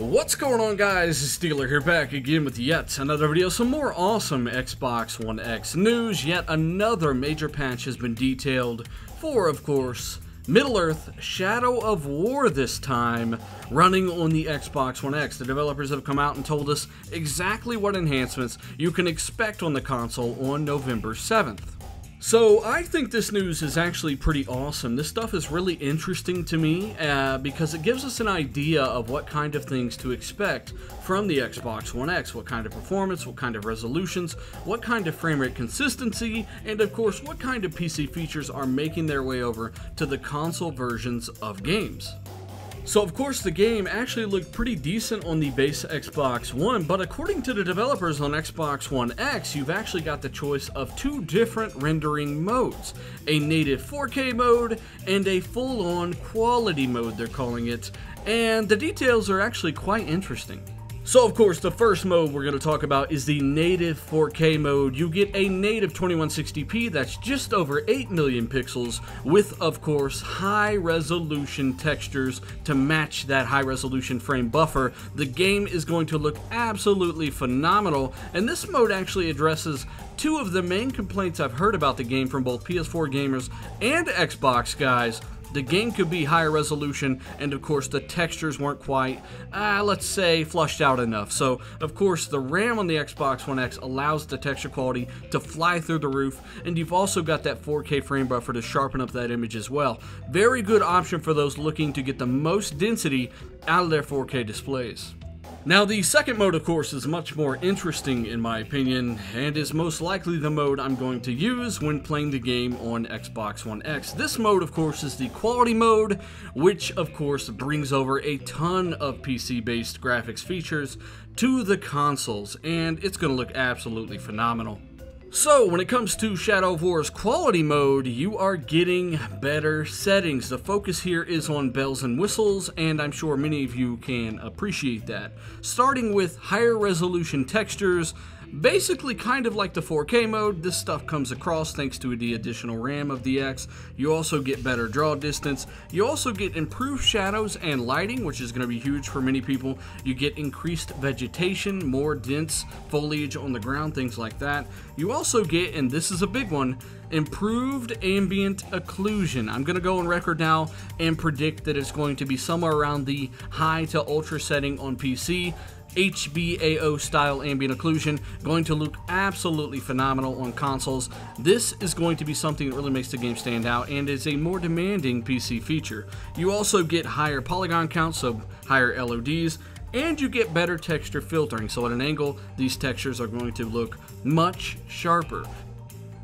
What's going on, guys? It's Dealer here, back again with yet another video. Some more awesome Xbox One X news. Yet another major patch has been detailed for, of course, Middle-earth Shadow of War this time, running on the Xbox One X. The developers have come out and told us exactly what enhancements you can expect on the console on November 7th. So I think this news is actually pretty awesome. This stuff is really interesting to me because it gives us an idea of what kind of things to expect from the Xbox One X, what kind of performance, what kind of resolutions, what kind of frame rate consistency, and of course what kind of PC features are making their way over to the console versions of games. So of course the game actually looked pretty decent on the base Xbox One, but according to the developers on Xbox One X, you've actually got the choice of two different rendering modes. A native 4K mode and a full-on quality mode, they're calling it, and the details are actually quite interesting. So of course the first mode we're going to talk about is the native 4K mode. You get a native 2160p that's just over 8 million pixels with, of course, high resolution textures to match that high resolution frame buffer. The game is going to look absolutely phenomenal, and this mode actually addresses two of the main complaints I've heard about the game from both PS4 gamers and Xbox guys. The game could be higher resolution, and of course the textures weren't quite, let's say, flushed out enough. So of course the RAM on the Xbox One X allows the texture quality to fly through the roof, and you've also got that 4K frame buffer to sharpen up that image as well. Very good option for those looking to get the most density out of their 4K displays. Now the second mode, of course, is much more interesting in my opinion, and is most likely the mode I'm going to use when playing the game on Xbox One X. This mode, of course, is the quality mode, which of course brings over a ton of PC-based graphics features to the consoles, and it's going to look absolutely phenomenal. So, when it comes to Shadow of War's quality mode, you are getting better settings. The focus here is on bells and whistles, and I'm sure many of you can appreciate that. Starting with higher resolution textures, basically kind of like the 4K mode, this stuff comes across thanks to the additional RAM of the X. You also get better draw distance. You also get improved shadows and lighting, which is going to be huge for many people. You get increased vegetation, more dense foliage on the ground, things like that. You also get, and this is a big one, improved ambient occlusion. I'm going to go on record now and predict that it's going to be somewhere around the high to ultra setting on PC. HBAO style ambient occlusion, going to look absolutely phenomenal on consoles. This is going to be something that really makes the game stand out and is a more demanding PC feature. You also get higher polygon counts, so higher LODs, and you get better texture filtering, so at an angle these textures are going to look much sharper.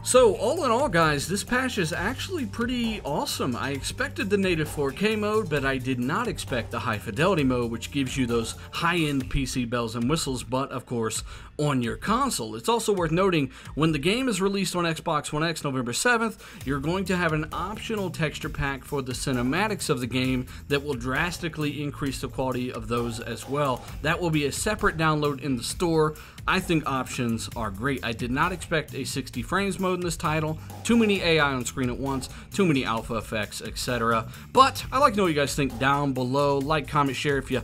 So, all in all, guys, this patch is actually pretty awesome. I expected the native 4K mode, but I did not expect the high fidelity mode, which gives you those high-end PC bells and whistles, but, of course, on your console. It's also worth noting, when the game is released on Xbox One X November 7th, you're going to have an optional texture pack for the cinematics of the game that will drastically increase the quality of those as well. That will be a separate download in the store. I think options are great. I did not expect a 60 frames mode in this title, too many AI on screen at once, too many alpha effects, etc. But I'd like to know what you guys think down below. Like, comment, share if you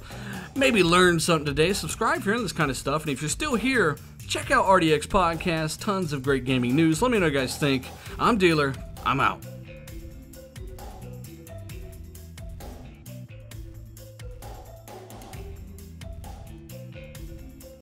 maybe learned something today. Subscribe if you're into this kind of stuff, and if you're still here, check out RDX Podcast, tons of great gaming news. Let me know what you guys think. I'm Dealer, I'm out.